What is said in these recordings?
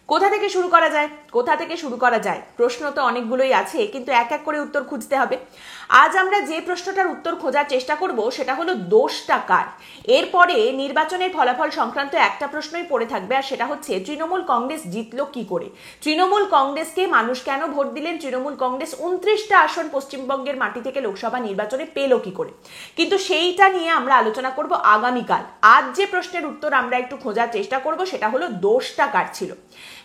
কোথা থেকে শুরু করা যায়? কোথা থেকে শুরু করা যায়? প্রশ্ন তো অনেকগুলোই আছে, কিন্তু এক এক করে উত্তর খুঁজতে হবে। আজ আমরা যে প্রশ্নটার উত্তর খোঁজার চেষ্টা করব সেটা হলো দোষটা কার। এরপরে নির্বাচনের ফলাফল সংক্রান্ত একটা প্রশ্নই পড়ে থাকবে, আর সেটা হচ্ছে তৃণমূল কংগ্রেস জিতলো কি করে। তৃণমূল কংগ্রেসকে মানুষ কেন ভোট দিলেন? তৃণমূল কংগ্রেস 29টা আসন পশ্চিমবঙ্গের মাটি থেকে লোকসভা নির্বাচনে পেল কি করে। কিন্তু সেইটা নিয়ে আমরা আলোচনা করব আগামীকাল। আজ যে প্রশ্নের উত্তর আমরা একটু খোঁজার চেষ্টা করব সেটা হলো দোষটা কার ছিল।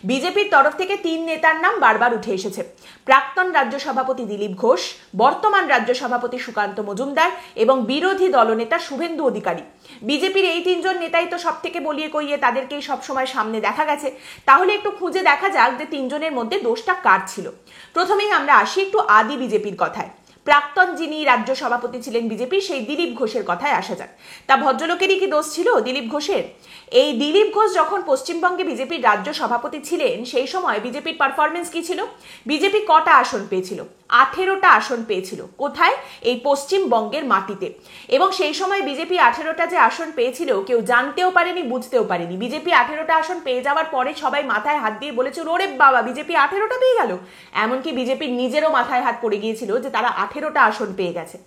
বিজেপির তরফ থেকে 3 নেতার নাম বারবার উঠে এসেছে। প্রাক্তন রাজ্য সভাপতি দিলীপ ঘোষ, বর্তমান রাজ্য সভাপতি সুকান্ত মজুমদার এবং বিরোধী দলনেতা শুভেন্দু অধিকারী। বিজেপির এই 3 জন নেতাই তো সব থেকে বলিয়ে কইয়ে তাদেরকেই সবসময় সামনে দেখা গেছে। তাহলে একটু খুঁজে দেখা যাক যে 3 জনের মধ্যে দোষটা কার ছিল। প্রথমেই আমরা আসি একটু আদি বিজেপির কথায়। প্রাক্তন যিনি রাজ্য সভাপতি ছিলেন বিজেপি, সেই দিলীপ ঘোষের কথায় আসা যাক। তা ভদ্রলোকেরই কি দোষ ছিল দিলীপ ঘোষের? এই দিলীপ ঘোষ যখন পশ্চিমবঙ্গে বিজেপির রাজ্য সভাপতি ছিলেন সেই সময় বিজেপির পারফরমেন্স কি ছিল? বিজেপি কটা আসন পেয়েছিল? 18টা আসন পেয়েছিল। কোথায়? এই পশ্চিমবঙ্গের মাটিতে। এবং সেই সময় বিজেপি 18টা যে আসন পেয়েছিল কেউ জানতেও পারেনি, বুঝতেও পারেনি। বিজেপি 18টা আসন পেয়ে যাওয়ার পরে সবাই মাথায় হাত দিয়ে বলেছিল, ওরে বাবা, বিজেপি 18টা পেয়ে গেল। এমনকি বিজেপির নিজেরও মাথায় হাত পড়ে গিয়েছিল যে তারা 18টা আসন পেয়ে গেছে।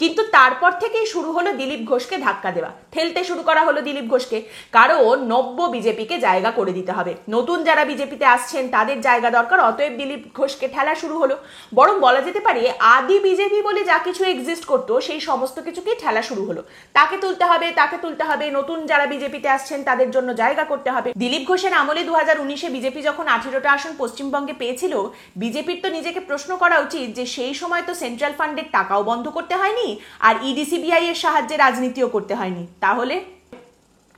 কিন্তু তারপর থেকেই শুরু হলো দিলীপ ঘোষকে ধাক্কা দেওয়া, ঠেলতে শুরু করা হলো দিলীপ ঘোষকে। কারণ নব্য বিজেপিকে জায়গা করে দিতে হবে, নতুন যারা বিজেপিতে আসছেন তাদের জায়গা দরকার, অতএব দিলীপ ঘোষকে ঠেলা শুরু হলো। বরং বলা যেতে পারে আদি বিজেপি বলে যা কিছু এক্সিস্ট করতো সেই সমস্ত কিছুকেই ঠেলা শুরু হলো। তাকে তুলতে হবে, তাকে তুলতে হবে, নতুন যারা বিজেপিতে আসছেন তাদের জন্য জায়গা করতে হবে। দিলীপ ঘোষের আমলে 2019-এ বিজেপি যখন 18টা আসন পশ্চিমবঙ্গে পেয়েছিল, বিজেপির তো নিজেকে প্রশ্ন করা উচিত যে সেই সময় তো সেন্ট্রাল ফান্ডের টাকাও বন্ধ করতে হয়নি, আর ইডিসিবিআই এর সাহায্যে রাজনীতিও করতে হয়নি। তাহলে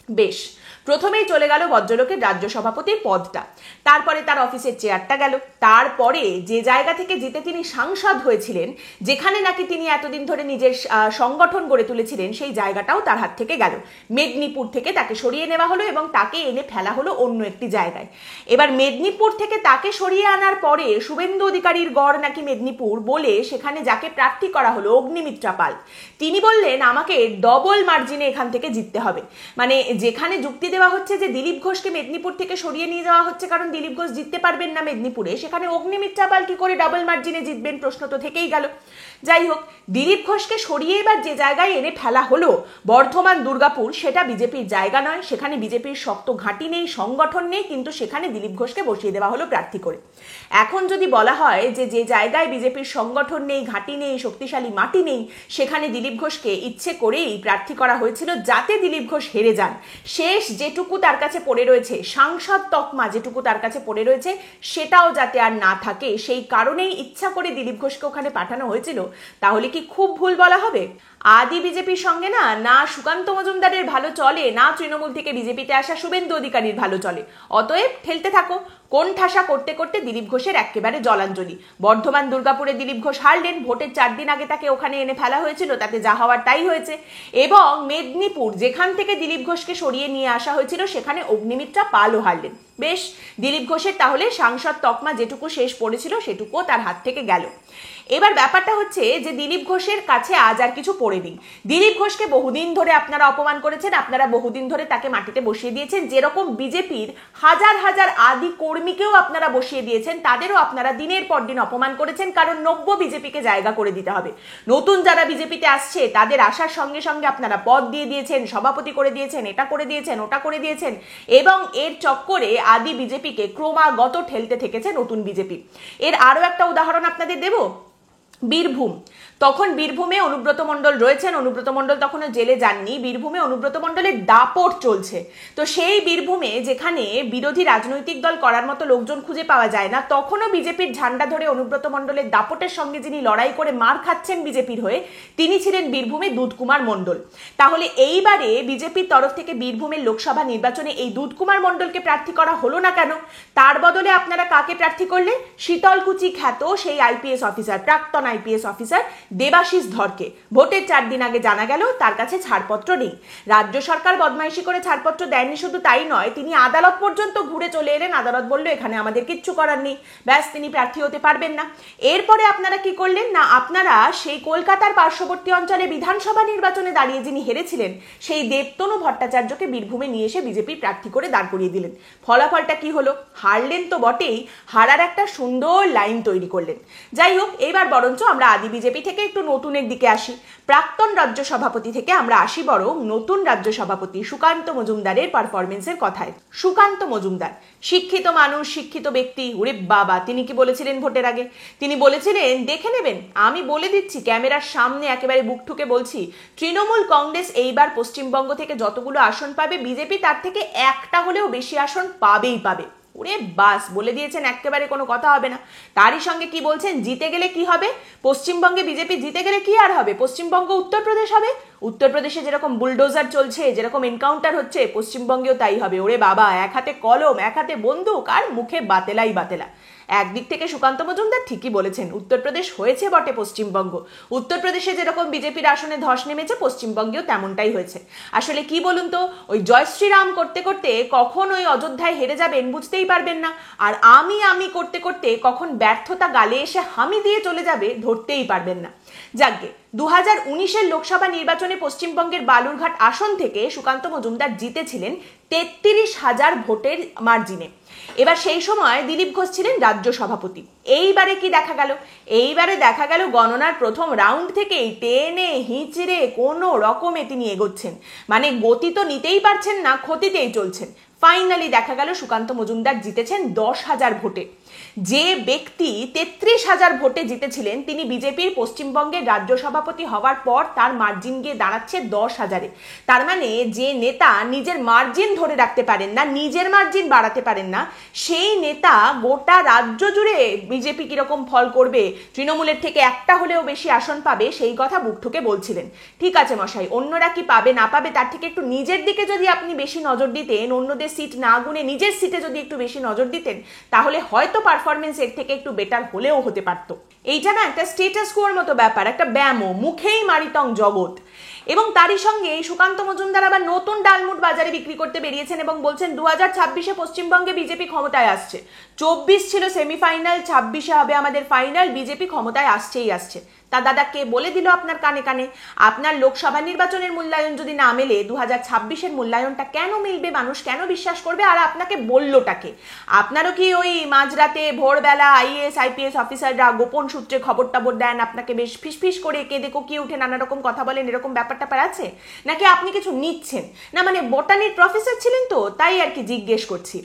বেশ, প্রথমেই চলে গেল ভদ্রলোকের রাজ্য সভাপতির পদটা, তারপরে তার অফিসের চেয়ারটা গেল, তারপরে যে জায়গা থেকে জিতে তিনি সাংসদ হয়েছিলেন, যেখানে নাকি তিনি এতদিন ধরে নিজের সংগঠন গড়ে তুলেছিলেন, সেই জায়গাটাও তার হাত থেকে গেল। মেদিনীপুর থেকে তাকে সরিয়ে নেওয়া হলো এবং তাকে এনে ফেলা হলো অন্য একটি জায়গায়। এবার মেদিনীপুর থেকে তাকে সরিয়ে আনার পরে শুভেন্দু অধিকারীর গড় নাকি মেদিনীপুর বলে সেখানে যাকে প্রার্থী করা হলো অগ্নিমিত্রা পাল, তিনি বললেন আমাকে ডবল মার্জিনে এখান থেকে জিততে হবে। মানে যেখানে যুক্তি দেওয়া হচ্ছে যে দিলীপ ঘোষকে মেদিনীপুর থেকে সরিয়ে নিয়ে যাওয়া হচ্ছে কারণ দিলীপ ঘোষ জিততে পারবেন না মেদিনীপুরে, সেখানে অগ্নিমিত্রা পাল কি করে ডাবল মার্জিনে জিতবেন, প্রশ্ন তো থেকেই গেল। যাই হোক, দিলীপ ঘোষকে সরিয়ে এবার যে জায়গায় এনে ফেলা হলো বর্ধমান দুর্গাপুর, সেটা বিজেপির জায়গা নয়, সেখানে বিজেপির শক্ত ঘাঁটি নেই, সংগঠন নেই, কিন্তু সেখানে দিলীপ ঘোষকে বসিয়ে দেওয়া হলো প্রার্থী করে। এখন যদি বলা হয় যে যে জায়গায় বিজেপির সংগঠন নেই, ঘাঁটি নেই, শক্তিশালী মাটি নেই, সেখানে দিলীপ ঘোষকে ইচ্ছে করেই প্রার্থী করা হয়েছিল যাতে দিলীপ ঘোষ হেরে যান, শেষ যেটুকু তার কাছে পড়ে রয়েছে, সাংসদ তকমা যেটুকু তার কাছে পড়ে রয়েছে, সেটাও যাতে আর না থাকে, সেই কারণেই ইচ্ছা করে দিলীপ ঘোষকে ওখানে পাঠানো হয়েছিল। তাহলে কি খুব ভুল বলা হবে? আদি বিজেপির সঙ্গে না সুকান্ত মজুমদারের ভালো চলে, না তৃণমূল থেকে বিজেপিতে আসা শুভেন্দু অধিকারীর ভালো চলে। অতএব ঠেলতে থাকো। কোন ঠাসা করতে করতে দিলীপ ঘোষের একেবারে জলাঞ্জলি। বর্ধমান দুর্গাপুরে দিলীপ ঘোষ হারলেন, ভোটের 4 দিন আগে তাকে ওখানে এনে ফেলা হয়েছিল, তাতে যা হওয়ার তাই হয়েছে। এবং মেদিনীপুর, যেখান থেকে দিলীপ ঘোষকে সরিয়ে নিয়ে আসা হয়েছিল, সেখানে অগ্নিমিত্রা পালও হারলেন। বেশ, দিলীপ ঘোষের তাহলে সাংসদ তকমা যেটুকু শেষ পড়েছিল সেটুকুও তার হাত থেকে গেল। এবার ব্যাপারটা হচ্ছে যে দিলীপ ঘোষের কাছে আজ আর কিছু পড়ে দিন। দিলীপ ঘোষকে বহুদিন ধরে আপনারা অপমান করেছেন, আপনারা বহুদিন ধরে তাকে মাটিতে বসিয়ে দিয়েছেন, যেরকম বিজেপির হাজার হাজার আদি কর্মীকেও আপনারা বসিয়ে দিয়েছেন, তাদেরও আপনারা দিনের পর দিন অপমান করেছেন, কারণ নব্য বিজেপিকে জায়গা করে দিতে হবে। নতুন যারা বিজেপিতে আসছে তাদের আসার সঙ্গে সঙ্গে আপনারা পদ দিয়ে দিয়েছেন, সভাপতি করে দিয়েছেন, এটা করে দিয়েছেন, ওটা করে দিয়েছেন, এবং এর চক্করে আদি বিজেপিকে ক্রমাগত ঠেলতে থেকেছে নতুন বিজেপি। এর আরো একটা উদাহরণ আপনাদের দেব, বীরভূম। তখন বীরভূমে অনুব্রত মণ্ডল রয়েছেন, অনুব্রত মণ্ডল তখনও জেলে যাননি, বীরভূমে অনুব্রত মণ্ডলের দাপট চলছে। তো সেই বীরভূমে যেখানে বিরোধী রাজনৈতিক দল করার মতো লোকজন খুঁজে পাওয়া যায় না, তখনও বিজেপির ঝান্ডা ধরে অনুব্রত মণ্ডলের দাপটের সঙ্গে যিনি লড়াই করে মার খাচ্ছেন বিজেপির হয়ে, তিনি ছিলেন বীরভূমে দুধকুমার মণ্ডল। তাহলে এইবারে বিজেপির তরফ থেকে বীরভূমের লোকসভা নির্বাচনে এই দুধকুমার মণ্ডলকে প্রার্থী করা হলো না কেন? তার বদলে আপনারা কাকে প্রার্থী করলেন? শীতলকুচি খ্যাত সেই আইপিএস অফিসার, প্রাক্তন প্রাক্তন আইপিএস অফিসার দেবাশিস ধরকে। ভোটের 4 দিন আগে জানা গেল তার কাছে ছাড়পত্র নেই। রাজ্য সরকার বদমাইশি করে ছাড়পত্র দেয়নি, শুধু তাই নয়, তিনি আদালত পর্যন্ত ঘুরে চলে এলেন। আদালত বলল এখানে আমাদের কিচ্ছু করার নেই, ব্যাস তিনি প্রার্থী হতে পারবেন না। এরপরে আপনারা কি করলেন না, আপনারা সেই কলকাতার পার্শ্ববর্তী অঞ্চলে বিধানসভা নির্বাচনে দাঁড়িয়ে যিনি হেরেছিলেন সেই দেবতনু ভট্টাচার্যকে বীরভূমে নিয়ে এসে বিজেপি প্রার্থী করে দাঁড় করিয়ে দিলেন। ফলাফলটা কি হলো? হারলেন তো বটেই, হারার একটা সুন্দর লাইন তৈরি করলেন। যাই হোক, এইবার বরঞ্চ আমরা আদি বিজেপি থেকে একটু নতুনের দিকে আসি। প্রাক্তন রাজ্য সভাপতি থেকে আমরা আসি বরং নতুন রাজ্য সভাপতি সুকান্ত মজুমদারের পারফরমেন্সের কথায়। সুকান্ত মজুমদার শিক্ষিত মানুষ, শিক্ষিত ব্যক্তি। ওরে বাবা, তিনি কি বলেছিলেন ভোটের আগে? তিনি বলেছিলেন, দেখে নেবেন, আমি বলে দিচ্ছি, ক্যামেরার সামনে একেবারে বুক ঠুকে বলছি, তৃণমূল কংগ্রেস এইবার পশ্চিমবঙ্গ থেকে যতগুলো আসন পাবে, বিজেপি তার থেকে একটা হলেও বেশি আসন পাবেই পাবে। ওরে বাস, বলে দিয়েছেন, একেবারে কোনো কথা হবে না। তারই সঙ্গে কি বলছেন, জিতে গেলে কি হবে? পশ্চিমবঙ্গে বিজেপি জিতে গেলে কি আর হবে? পশ্চিমবঙ্গ উত্তরপ্রদেশ হবে। উত্তরপ্রদেশে যেরকম বুলডোজার চলছে, যেরকম এনকাউন্টার হচ্ছে, পশ্চিমবঙ্গেও তাই হবে। ওরে বাবা, এক হাতে কলম, এক হাতে বন্দুক, আর মুখে বাতেলাই বাতেলা। একদিক থেকে সুকান্ত মজুমদার ঠিকই বলেছেন, উত্তরপ্রদেশ হয়েছে বটে পশ্চিমবঙ্গ। উত্তরপ্রদেশে যেরকম বিজেপির আসনে ধস নেমেছে, পশ্চিমবঙ্গেও তেমনটাই হয়েছে। আসলে কি বলুন তো, ওই জয় শ্রীরাম করতে করতে কখন ওই অযোধ্যায় হেরে যাবেন বুঝতেই পারবেন না, আর আমি করতে করতে কখন ব্যর্থতা গালে এসে হামি দিয়ে চলে যাবে ধরতেই পারবেন না। যাকগে, 2019-এর লোকসভা নির্বাচনে পশ্চিমবঙ্গের বালুরঘাট আসন থেকে সুকান্ত মজুমদার জিতেছিলেন 33,000 ভোটের মার্জিনে। এবার সেই সময় দিলীপ ঘোষ ছিলেন রাজ্য সভাপতি। এইবারে কি দেখা গেল? এইবারে দেখা গেল গণনার প্রথম রাউন্ড থেকেই টেনে হিঁচড়ে কোনো রকমে তিনি এগোচ্ছেন, মানে গতি তো নিতেই পারছেন না, ক্ষতিতেই চলছেন। ফাইনালি দেখা গেল সুকান্ত মজুমদার জিতেছেন 10,000 ভোটে। যে ব্যক্তি 33,000 ভোটে জিতেছিলেন, তিনি বিজেপির পশ্চিমবঙ্গের রাজ্য সভাপতি হওয়ার পর তার মার্জিন গিয়ে দাঁড়াচ্ছে 10,000-এ। তার মানে যে নেতা নিজের মার্জিন ধরে রাখতে পারেন না, নিজের মার্জিন বাড়াতে পারেন না, সেই নেতা গোটা রাজ্য জুড়ে বিজেপি কিরকম ফল করবে, তৃণমূলের থেকে একটা হলেও বেশি আসন পাবে, সেই কথা বুক ঠুকে বলছিলেন। ঠিক আছে মশাই, অন্যরা কি পাবে না পাবে তার থেকে একটু নিজের দিকে যদি আপনি বেশি নজর দিতেন, অন্যদের সিট না গুনে নিজের সিটে যদি একটু বেশি নজর দিতেন, তাহলে হয়তো পারফরমেন্স এর থেকে একটু বেটার হলেও হতে পারত। এইটা না একটা স্টেটাস কোর মতো ব্যাপার, একটা ব্যামো, মুখেই মারিতং জগৎ। এবং তারই সঙ্গে সুকান্ত মজুমদার আবার নতুন ডালমুট বাজারে বিক্রি করতে বেরিয়েছেন এবং বলছেন 2026-এ পশ্চিমবঙ্গে বিজেপি ক্ষমতায় আসছে। 24 ছিল সেমিফাইনাল, 26-এ হবে আমাদের ফাইনাল, বিজেপি ক্ষমতায় আসছেই আসছে। তা দাদা কে বলে দিল আপনার কানে কানে? আপনার লোকসভা নির্বাচনের মূল্যায়ন যদি না মেলে, 2026-এর মূল্যায়নটা কেন মিলবে? মানুষ কেন বিশ্বাস করবে? আর আপনাকে বললোটাকে? আপনারও কি ওই মাঝরাতে ভোরবেলা আইএএস আইপিএস অফিসাররা গোপন সূত্রে খবর টবর দেন, আপনাকে বেশ ফিসফিস করে কেঁদে কোকিয়ে উঠে নানা রকম কথা বলেন, এরকম ব্যাপার ট্যাপার আছে? নাকি আপনি কিছু নিচ্ছেন? না মানে বটানির প্রফেসর ছিলেন তো, তাই আর কি জিজ্ঞেস করছি।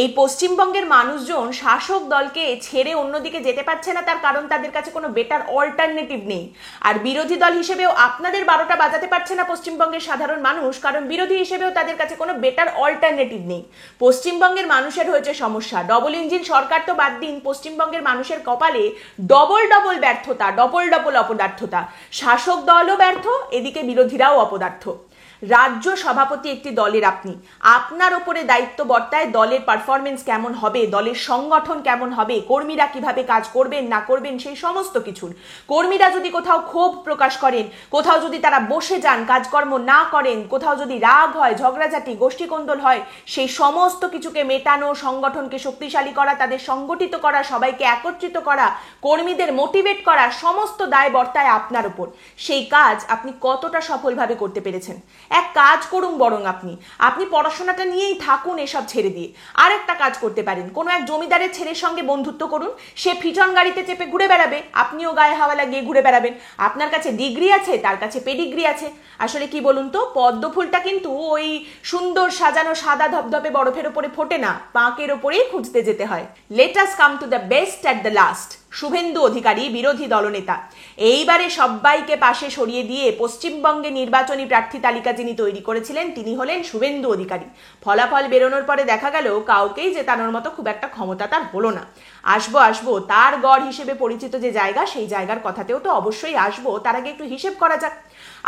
এই পশ্চিমবঙ্গের মানুষজন শাসক দলকে ছেড়ে অন্যদিকে যেতে পারছে না, তার কারণ তাদের কাছে কোনো বেটার অল্টারনেটিভ নেই। আর বিরোধী দল হিসেবেও আপনাদের 12টা বাজাতে পারছে না পশ্চিমবঙ্গের সাধারণ মানুষ, কারণ বিরোধী হিসেবেও তাদের কাছে কোনো বেটার অল্টারনেটিভ নেই। পশ্চিমবঙ্গের মানুষের হয়েছে সমস্যা, ডবল ইঞ্জিন সরকার তো বাদ দিন, পশ্চিমবঙ্গের মানুষের কপালে ডবল ডবল ব্যর্থতা, ডবল ডবল অপদার্থতা। শাসক দলও ব্যর্থ, এদিকে বিরোধীরাও অপদার্থ। রাজ্য সভাপতি একটি দলের, আপনি, আপনার ওপরে দায়িত্ব বর্তায় দলের পারফরমেন্স কেমন হবে, দলের সংগঠন কেমন হবে, কর্মীরা কিভাবে কাজ করবেন না করবেন, সেই সমস্ত কিছুর। কর্মীরা যদি কোথাও ক্ষোভ প্রকাশ করেন, কোথাও যদি তারা বসে যান, কাজকর্ম না করেন, কোথাও যদি রাগ হয়, ঝগড়াঝাটি, গোষ্ঠীকোন্দল হয়, সেই সমস্ত কিছুকে মেটানো, সংগঠনকে শক্তিশালী করা, তাদের সংগঠিত করা, সবাইকে একত্রিত করা, কর্মীদের মোটিভেট করা, সমস্ত দায় বর্তায় আপনার ওপর। সেই কাজ আপনি কতটা সফলভাবে করতে পেরেছেন? এক কাজ করুন বরং, আপনি পড়াশোনাটা নিয়েই থাকুন, এসব ছেড়ে দিয়ে আরেকটা কাজ করতে পারেন। কোনো এক জমিদারের ছেলের সঙ্গে বন্ধুত্ব করুন, সে ফিটন গাড়িতে চেপে ঘুরে বেড়াবে, আপনিও গায়ে হাওয়া লাগিয়ে ঘুরে বেড়াবেন। আপনার কাছে ডিগ্রি আছে, তার কাছে পেডিগ্রি আছে। আসলে কি বলুন তো, পদ্ম ফুলটা কিন্তু ওই সুন্দর সাজানো সাদা ধবধবে বরফের ওপরে ফোটে না, পাঁকের ওপরেই খুঁজতে যেতে হয়। Let us come to the best at the last. Suvendu Adhikari, বিরোধী দলনেতা, এইবারে সবাইকে পাশে সরিয়ে দিয়ে পশ্চিমবঙ্গে নির্বাচনী প্রার্থী তালিকা যিনি তৈরি করেছিলেন, তিনি হলেন শুভেন্দু অধিকারী। ফলাফল বেরোনোর পরে দেখা গেল কাউকেই জেতানোর মতো খুব একটা ক্ষমতা তার হলো না। আসবো তার গড় হিসেবে পরিচিত যে জায়গা, সেই জায়গার কথাতেও তো অবশ্যই আসবো। তার আগে একটু হিসেব করা যাক।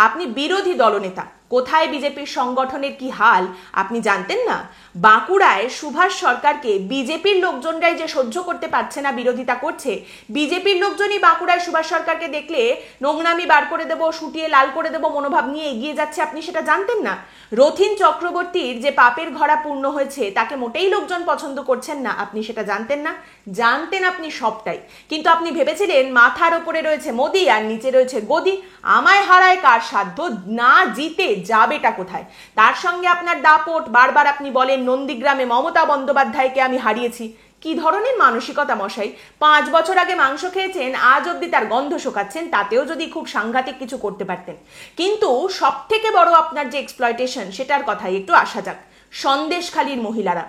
আপনি বিরোধী দলনেতা, কোথায় বিজেপির সংগঠনের কি হাল আপনি জানতেন না? বাঁকুড়ায় সুভাষ সরকারকে বিজেপির লোকজনরাই যে সহ্য করতে পারছে না, বিরোধিতা করছে, বিজেপির লোকজনই বাঁকুড়ায় সুভাষ সরকারকে দেখলে নোংরামি বার করে দেবো, শুটিয়ে লাল করে দেবো মনোভাব নিয়ে এগিয়ে যাচ্ছে, আপনি সেটা জানতেন না? রথীন চক্রবর্তীর যে পাপের ঘড়া পূর্ণ হয়েছে তাকে মোটেই লোকজন পছন্দ করছেন না, আপনি সেটা জানতেন না? জানতেন আপনি সবটাই, কিন্তু আপনি ভেবেছিলেন মাথার ওপরে রয়েছে মোদি আর নিচে রয়েছে গদি, আমায় হারায় কার সাধ্য, না জিতে যাবেটা কোথায়? তার সঙ্গে আপনার দাপট, বারবার আপনি বলেন নন্দীগ্রামে মমতা বন্দ্যোপাধ্যায়কে আমি হারিয়েছি। কি ধরনের মানসিকতা মশাই? 5 বছর আগে মাংস খেয়েছেন, আজ অব্দি তার গন্ধ শোকাচ্ছেন, তাতেও যদি খুব সাংঘাতিক কিছু করতে পারতেন। কিন্তু সব থেকে বড় আপনার যে এক্সপ্লয়টেশন, সেটার কথাই একটু আসা যাক। সন্দেশখালীর মহিলারা,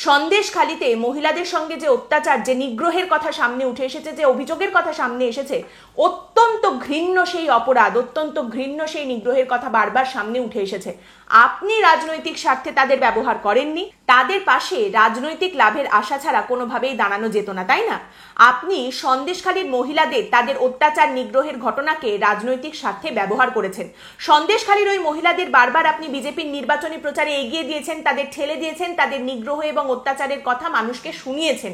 সন্দেশখালীতে মহিলাদের সঙ্গে যে অত্যাচার, যে নিগ্রহের কথা সামনে উঠে এসেছে, যে অভিযোগের কথা সামনে এসেছে, অত্যন্ত ঘৃণ্য সেই অপরাধ, অত্যন্ত ঘৃণ্য সেই নিগ্রহের কথা বারবার সামনে উঠে এসেছে। আপনি রাজনৈতিক স্বার্থে তাদের ব্যবহার করেননি, তাদের পাশে রাজনৈতিক লাভের আশা ছাড়া কোনোভাবেই দাঁড়ানো যেত না, তাই না? আপনি সন্দেশখালীর মহিলাদের, তাদের অত্যাচার নিগ্রহের ঘটনাকে রাজনৈতিক স্বার্থে ব্যবহার করেছেন। সন্দেশখালীর ওই মহিলাদের বারবার আপনি বিজেপির নির্বাচনী প্রচারে এগিয়ে দিয়েছেন, তাদের ঠেলে দিয়েছেন, তাদের নিগ্রহ এবং অত্যাচারের কথা মানুষকে শুনিয়েছেন।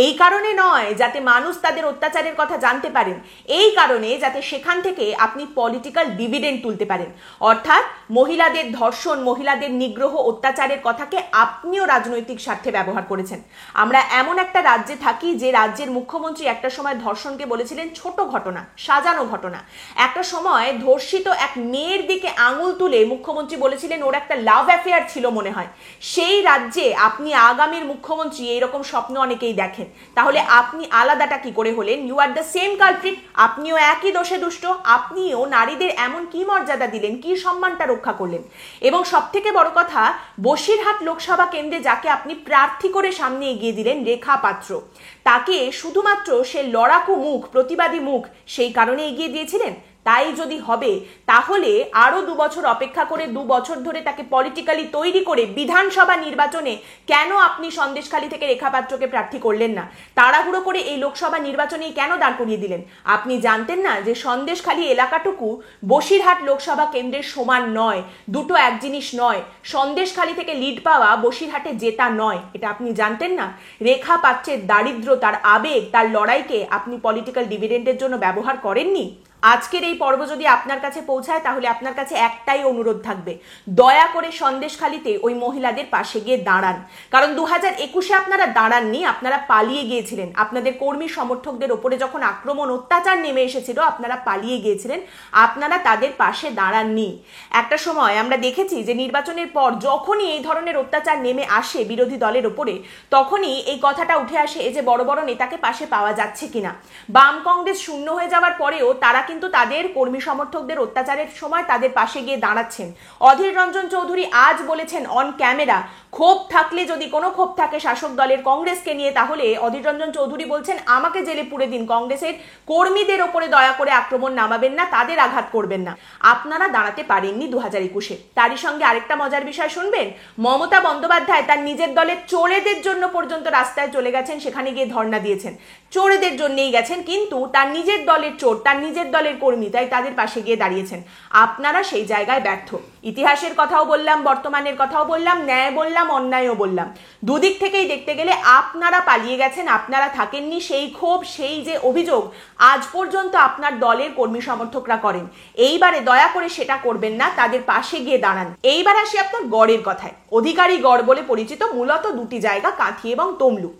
এই কারণে নয় যাতে মানুষ তাদের অত্যাচারের কথা জানতে পারেন, এই কারণে যাতে সেখান থেকে আপনি পলিটিক্যাল ডিভিডেন্ড তুলতে পারেন। অর্থাৎ মহিলাদের ধর্ষণ, মহিলাদের নিগ্রহ, অত্যাচারের কথাকে আপনিও রাজনৈতিক স্বার্থে ব্যবহার করেছেন। আমরা এমন একটা রাজ্যে থাকি যে রাজ্যের মুখ্যমন্ত্রী একটা সময় ধর্ষণকে বলেছিলেন ছোট ঘটনা, সাজানো ঘটনা। একটা সময় ধর্ষিত এক মেয়ের দিকে আঙুল তুলে মুখ্যমন্ত্রী বলেছিলেন ওর একটা লাভ অ্যাফেয়ার ছিল মনে হয়। সেই রাজ্যে আপনি আগামীর মুখ্যমন্ত্রী, এইরকম স্বপ্ন অনেকেই দেখেন। তাহলে আপনি আলাদাটা কি করে হলেন? You are the same culprit, আপনিও একই দোষে দুষ্ট, আপনিও নারীদের এমন কি মর্যাদা দিলেন, কি সম্মানটা রক্ষা করলেন? এবং সব থেকে বড় কথা, বসিরহাট লোকসভা কেন্দ্রে যাকে আপনি প্রার্থী করে সামনে এগিয়ে দিলেন, রেখা পাত্র, তাকে শুধুমাত্র সে লড়াকু মুখ, প্রতিবাদী মুখ, সেই কারণে এগিয়ে দিয়েছিলেন? তাই যদি হবে তাহলে আরো 2 বছর অপেক্ষা করে 2 বছর ধরে তাকে পলিটিক্যালি তৈরি করে বিধানসভা নির্বাচনে কেন আপনি সন্দেশখালী থেকে রেখা পাত্রকে প্রার্থী করলেন না? তাড়াহুড়ো করে এই লোকসভা নির্বাচনেই কেন দাঁড় করিয়ে দিলেন? আপনি জানতেন না যে সন্দেশখালী এলাকাটুকু বসিরহাট লোকসভা কেন্দ্রের সমান নয়, দুটো এক জিনিস নয়। সন্দেশখালী থেকে লিড পাওয়া বসিরহাটে জেতা নয়, এটা আপনি জানতেন না? রেখা পাত্রের দারিদ্র, তার আবেগ, তার লড়াইকে আপনি পলিটিক্যাল ডিভিডেন্ডের জন্য ব্যবহার করেননি। আজকের এই পর্ব যদি আপনার কাছে পৌঁছায় তাহলে আপনার কাছে একটাই অনুরোধ থাকবে, দয়া করে সন্দেশখালীতে ওই মহিলাদের পাশে গিয়ে দাঁড়ান। কারণ 2021-এ আপনারা দাঁড়াননি, আপনারা পালিয়ে গিয়েছিলেন। আপনাদের কর্মী সমর্থকদের ওপরে যখন আক্রমণ, অত্যাচার নেমে এসেছিল, আপনারা পালিয়ে গিয়েছিলেন, আপনারা তাদের পাশে দাঁড়াননি। একটা সময় আমরা দেখেছি যে নির্বাচনের পর যখনই এই ধরনের অত্যাচার নেমে আসে বিরোধী দলের ওপরে, তখনই এই কথাটা উঠে আসে যে বড় বড় নেতাকে পাশে পাওয়া যাচ্ছে কিনা। বাম কংগ্রেস শূন্য হয়ে যাওয়ার পরেও তারা কিন্তু তাদের কর্মী সমর্থকদের অত্যাচারের সময় তাদের পাশে গিয়ে দাঁড়াচ্ছেন। অধীর রঞ্জন চৌধুরী আজ বলেছেন অন ক্যামেরা, ক্ষোভ থাকলে, যদি কোনো ক্ষোভ থাকে শাসক দলের কংগ্রেসকে নিয়ে, তাহলে অধীর রঞ্জন চৌধুরী বলছেন আমাকে জেলে পুরে দিন, কংগ্রেসের কর্মীদের ওপরে দয়া করে আক্রমণ নামাবেন না, তাদের আঘাত করবেন না। আপনারা দাঁড়াতে পারেননি 2021-এ। তারই সঙ্গে আরেকটা মজার বিষয় শুনবেন, মমতা বন্দ্যোপাধ্যায় তার নিজের দলের চোরেদের জন্য পর্যন্ত রাস্তায় চলে গেছেন, সেখানে গিয়ে ধর্ণা দিয়েছেন, চোরেদের জন্যই গেছেন, কিন্তু তার নিজের দলের চোর, তার নিজের দলের কর্মী, তাই তাদের পাশে গিয়ে দাঁড়িয়েছেন। আপনারা সেই জায়গায় ব্যর্থ। ইতিহাসের কথাও বললাম, বর্তমানের কথাও বললাম, ন্যায় বললাম, অন্যায়ও বললাম। দুদিক থেকেই দেখতে গেলে আপনারা পালিয়ে গেছেন, আপনারা থাকেননি। সেই ক্ষোভ, সেই যে অভিযোগ আজ পর্যন্ত আপনার দলের কর্মী সমর্থকরা করেন, এইবারে দয়া করে সেটা করবেন না, তাদের পাশে গিয়ে দাঁড়ান। এইবার আসি আপনার গড়ের কথায়। অধিকারী গড় বলে পরিচিত মূলত দুটি জায়গা, কাঁথি এবং তমলু।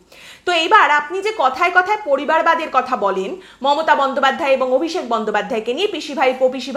তো এইবার আপনি যে কথায় কথায় পরিবারবাদের কথা বলেন, মমতা বন্দ্যোপাধ্যায় এবং অভিষেক বন্দ্যোপাধ্যায়কে নিয়ে পিসি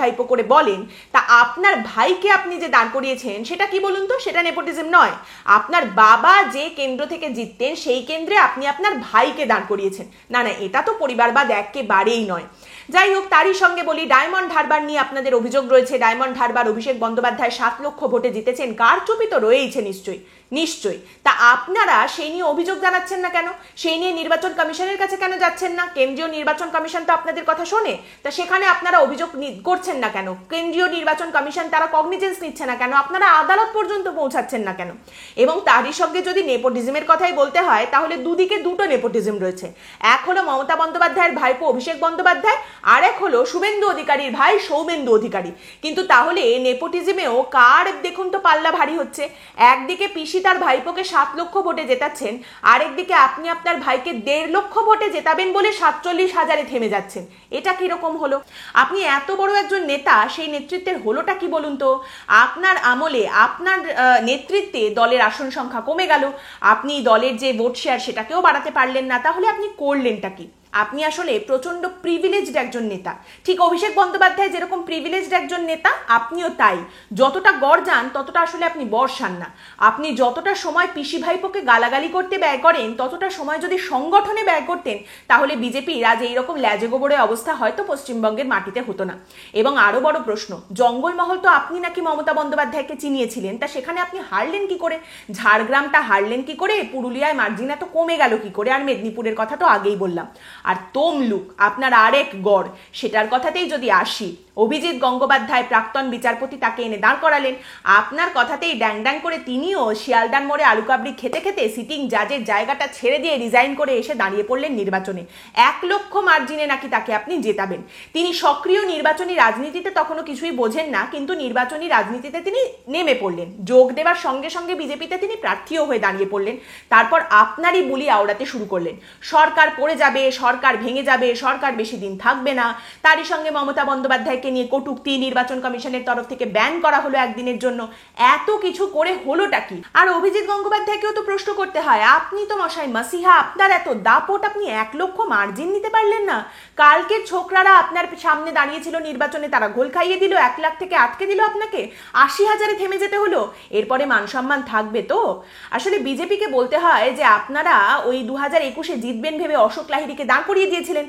ভাইপো করে বলেন, তা আপনার ভাইকে আপনি যে দাঁড় করিয়েছেন সেটা কি বলুন তো? সেটা নেপোটিজম নয়। আপনার বাবা যে কেন্দ্র থেকে জিততেন সেই কেন্দ্রে আপনি আপনার ভাইকে দাঁড় করিয়েছেন। না না, এটা তো পরিবারবাদ একেবারেই নয়। যাই হোক, তারই সঙ্গে বলি, ডায়মন্ড হারবার নিয়ে আপনাদের অভিযোগ রয়েছে। ডায়মন্ড হারবার অভিষেক বন্দ্যোপাধ্যায় 7 লক্ষ ভোটে জিতেছেন, কারচুপি তো রয়েইছে নিশ্চয়ই। নিশ্চয়ই। তা আপনারা সেই নিয়ে অভিযোগ জানাচ্ছেন না কেন? সেই নিয়ে নির্বাচন কমিশনের কাছে কেন যাচ্ছেন না? কেন্দ্রীয় নির্বাচন কমিশন তো আপনাদের কথা শোনে, তা সেখানে আপনারা অভিযোগ করছেন না কেন? কেন্দ্রীয় নির্বাচন কমিশন তারা কগনিজেন্স নিচ্ছে না কেন? আপনারা আদালত পর্যন্ত পৌঁছাচ্ছেন না কেন? এবং তারই সঙ্গে যদি নেপোটিজমের কথাই বলতে হয়, তাহলে দুদিকে দুটো নেপোটিজম রয়েছে। এক হলো মমতা বন্দ্যোপাধ্যায়ের ভাইপো অভিষেক বন্দ্যোপাধ্যায়, আর এক হলো শুভেন্দু অধিকারীর ভাই সৌমেন্দু অধিকারী। কিন্তু তাহলে নেপোটিজমেও কার দেখুন তো পাল্লা ভারী হচ্ছে। একদিকে পিসি তার ভাইপোকে 7 লক্ষ ভোটে জেতাচ্ছেন, আরেকদিকে আপনি আপনার ভাইকে 1.5 লক্ষ ভোটে জেতাবেন বলে 47,000-এ থেমে যাচ্ছেন। এটা কিরকম হলো? আপনি এত বড় একজন নেতা, সেই নেতৃত্বের হলোটা কি বলুন তো? আপনার আমলে আপনার নেতৃত্বে দলের আসন সংখ্যা কমে গেল, আপনি দলের যে ভোট শেয়ার সেটাকেও বাড়াতে পারলেন না। তাহলে আপনি করলেনটা কি? আপনি আসলে প্রচন্ড প্রিভিলেজড একজন নেতা। ঠিক অভিষেক বন্দ্যোপাধ্যায় যেরকম প্রিভিলেজড একজন নেতা, আপনিও তাই। যতটা গর্জান ততটা আসলে আপনি বর্ষান না। আপনি যতটা সময় পিসি ভাইপোকে গালাগালি করতে ব্যয় করেন, ততটা সময় যদি সংগঠনে ব্যয় করতেন, তাহলে বিজেপির আজ এইরকম ল্যাজে গোবরে অবস্থা হয়তো পশ্চিমবঙ্গের মাটিতে হতো না। এবং আরো বড় প্রশ্ন, জঙ্গলমহল তো আপনি নাকি মমতা বন্দ্যোপাধ্যায়কে চিনিয়েছিলেন, তা সেখানে আপনি হারলেন কি করে? ঝাড়গ্রামটা হারলেন কি করে? পুরুলিয়ায় মার্জিন এত কমে গেল কি করে? আর মেদিনীপুরের কথা তো আগেই বললাম। আর তমলুক আপনার আরেক গড়, সেটার কথাতেই যদি আসি, অভিজিৎ গঙ্গোপাধ্যায় প্রাক্তন বিচারপতি, তাকে এনে দাঁড় করালেন। আপনার কথাতেই ড্যাং ড্যাং করে তিনিও শিয়ালদার মোড়ে আলু কাবড়ি খেতে খেতে সিটিং জাজের জায়গাটা ছেড়ে দিয়ে রিজাইন করে এসে দাঁড়িয়ে পড়লেন নির্বাচনে। 1 লক্ষ মার্জিনে নাকি তাকে আপনি জেতাবেন। তিনি সক্রিয় নির্বাচনী রাজনীতিতে তখনও কিছুই বোঝেন না, কিন্তু নির্বাচনী রাজনীতিতে তিনি নেমে পড়লেন। যোগ দেওয়ার সঙ্গে সঙ্গে বিজেপিতে তিনি প্রার্থীও হয়ে দাঁড়িয়ে পড়লেন। তারপর আপনারই বুলি আওড়াতে শুরু করলেন, সরকার পড়ে যাবে, সরকার ভেঙে যাবে, সরকার বেশি দিন থাকবে না। তারই সঙ্গে মমতা বন্দ্যোপাধ্যায়কে নিয়ে কটূক্তি, নির্বাচন কমিশনের তরফ থেকে ব্যান করা হলো একদিনের জন্য। এত কিছু করে হলোটা কি? আর অভিজিৎ গঙ্গোপাধ্যায়কেও তো প্রশ্ন করতে হয়, আপনি তো মশাই মাসিহা, আপনার এত দাপট, আপনি 1 লক্ষ মার্জিন নিতে পারলেন না? কালকে ছোকরারা আপনার সামনে দাঁড়িয়েছিল নির্বাচনে, তারা গোল খাইয়ে দিল, 1 লাখ থেকে আটকে দিল আপনাকে, 80,000-এ থেমে যেতে হলো। এরপরে মান সম্মান থাকবে তো? আসলে বিজেপিকে বলতে হয় যে আপনারা ওই 2021-এ জিতবেন ভেবে অশোক লাহিড়ীকে দাঁড় করিয়ে দিয়েছিলেন।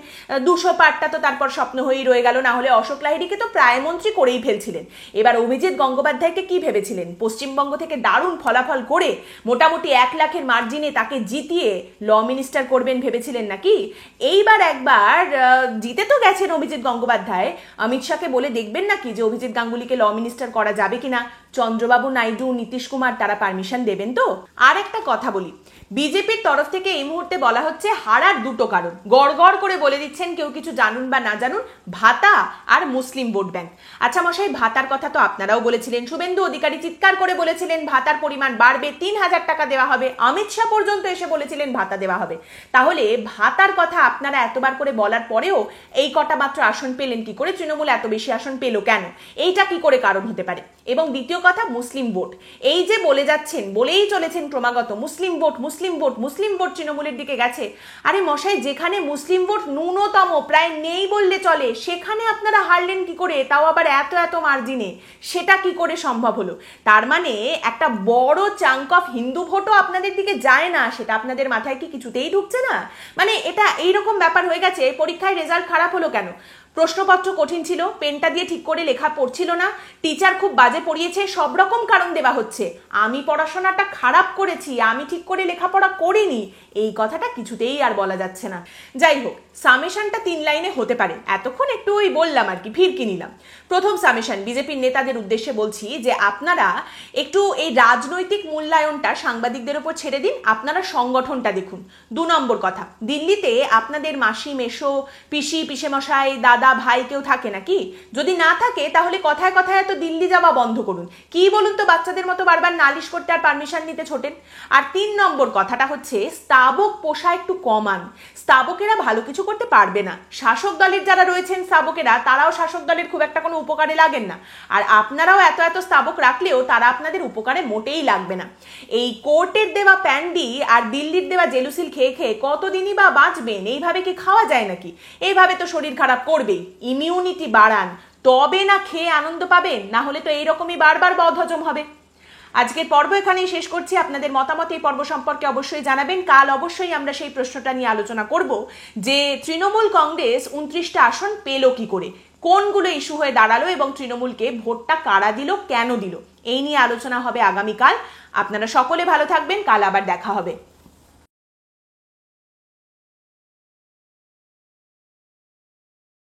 200 পারটা তো তারপর স্বপ্ন হয়েই রয়ে গেল, না হলে অশোক লাহিড়ীকে তো প্রায় মন্ত্রী করেই ফেলছিলেন। এবার অভিজিৎ গঙ্গোপাধ্যায়কে কি ভেবেছিলেন? পশ্চিমবঙ্গ থেকে দারুণ ফলাফল করে মোটামুটি 1 লাখের মার্জিনে তাকে জিতিয়ে ল মিনিস্টার করবেন ভেবেছিলেন নাকি? এইবার একবার জিতে তো গেছেন অভিজিৎ গঙ্গোপাধ্যায়, অমিত শাহকে বলে দেখবেন নাকি যে অভিজিৎ গাঙ্গুলিকে ল মিনিস্টার করা যাবে কিনা? চন্দ্রবাবু নাইডু, নীতিশ কুমার তারা পারমিশন দেবেন তো? আর একটা কথা বলি, বিজেপির তরফ থেকে এই মুহূর্তে বলা হচ্ছে হারার দুটো কারণ, গড় গড় করে বলে দিচ্ছেন, কেউ কিছু জানুন বা না জানুন, ভাতা আর মুসলিম ভোট ব্যাংক। আচ্ছা মশাই, ভাতার কথা তো আপনারাও বলেছিলেন, শুভেন্দু অধিকারী চিৎকার করে বলেছিলেন ভাতার পরিমাণ বাড়বে, 3,000 টাকা দেওয়া হবে, অমিত শাহ পর্যন্ত এসে বলেছিলেন ভাতা দেওয়া হবে। তাহলে ভাতার কথা আপনারা এতবার করে বলার পরেও এই কটা মাত্র আসন পেলেন কি করে? তৃণমূল এত বেশি আসন পেল কেন? এইটা কি করে কারণ হতে পারে? এবং দ্বিতীয় কথা, মুসলিম ভোট। এই যে বলে যাচ্ছেন, বলেই চলেছেন ক্রমাগত মুসলিম ভোট, মুসলিম ভোট, মুসলিম ভোট তৃণমূলের দিকে গেছে। আরে মশাই, যেখানে মুসলিম ভোট ন্যূনতম প্রায় নেই বললে চলে, সেখানে আপনারা হারলেন কি করে? তাও আবার এত এত মার্জিনে। সেটা কি করে সম্ভব হলো? তার মানে একটা বড় চাঙ্ক অফ হিন্দু ভোটও আপনাদের দিকে যায় না, সেটা আপনাদের মাথায় কি কিছুতেই ঢুকছে না? মানে এটা এইরকম ব্যাপার হয়ে গেছে। পরীক্ষায় রেজাল্ট খারাপ হলো কেন? প্রশ্নপত্র কঠিন ছিল, পেনটা দিয়ে ঠিক করে লেখা পড়ছিল না, টিচার খুব বাজে পড়িয়েছে, সব রকম কারণ দেওয়া হচ্ছে। আমি পড়াশোনাটা খারাপ করেছি, আমি ঠিক করে লেখাপড়া করিনি, এই কথাটা কিছুতেই আর বলা যাচ্ছে না। যাই হোক, সামেশনটা 3 লাইনে হতে পারে, এতক্ষণ একটু ওই বললাম আর কি, ফিরকি নিলাম। প্রথম সামেশন বিজেপির নেতাদের উদ্দেশ্যে বলছি যে আপনারা একটু এই রাজনৈতিক মূল্যায়নটা সাংবাদিকদের উপর ছেড়ে দিন, আপনারা সংগঠনটা দেখুন। 2 নম্বর কথা, দিল্লিতে আপনাদের মাসি, মেশো, পিসি, পিসেমশাই, দাদা, ভাই কেউ থাকে নাকি? যদি না থাকে তাহলে কথায় কথায় এত দিল্লি যাওয়া বন্ধ করুন। কি বলুন তো, বাচ্চাদের মতো বারবার নালিশ করতে আর পারমিশন নিতে ছোটেন। আর 3 নম্বর কথাটা হচ্ছে, স্তাবক পোষা একটু কমান। স্তাবকেরা ভালো কিছু করতে পারবে না। শাসক দলের যারা রয়েছেন স্তাবকেরা, তারাও শাসক দলের খুব একটা কোনো উপকারে লাগেন না। আর আপনারাও এত এত স্তাবক রাখলেও তারা আপনাদের উপকারে মোটেই লাগবে না। এই কোর্টের দেওয়া প্যান্ডি আর দিল্লির দেওয়া জেলুসিল খেয়ে খেয়ে কতদিনই বা বাঁচবেন? এইভাবে কি খাওয়া যায় নাকি? এইভাবে তো শরীর খারাপ করবেই। ইমিউনিটি বাড়ান, তবে না খেয়ে আনন্দ পাবেন, না হলে তো এইরকমই বারবার বদহজম হবে। আজকের পর্ব এখানেই শেষ করছি। আপনাদের মতামত এই পর্ব সম্পর্কে অবশ্যই জানাবেন। কাল অবশ্যই আমরা সেই প্রশ্নটা নিয়ে আলোচনা করব যে তৃণমূল কংগ্রেস 29টা আসন পেল কি করে, কোনগুলো ইস্যু হয়ে দাঁড়ালো এবং তৃণমূলকে ভোটটা কারা দিল, কেন দিল, এই নিয়ে আলোচনা হবে আগামীকাল। আপনারা সকলে ভালো থাকবেন, কাল আবার দেখা হবে।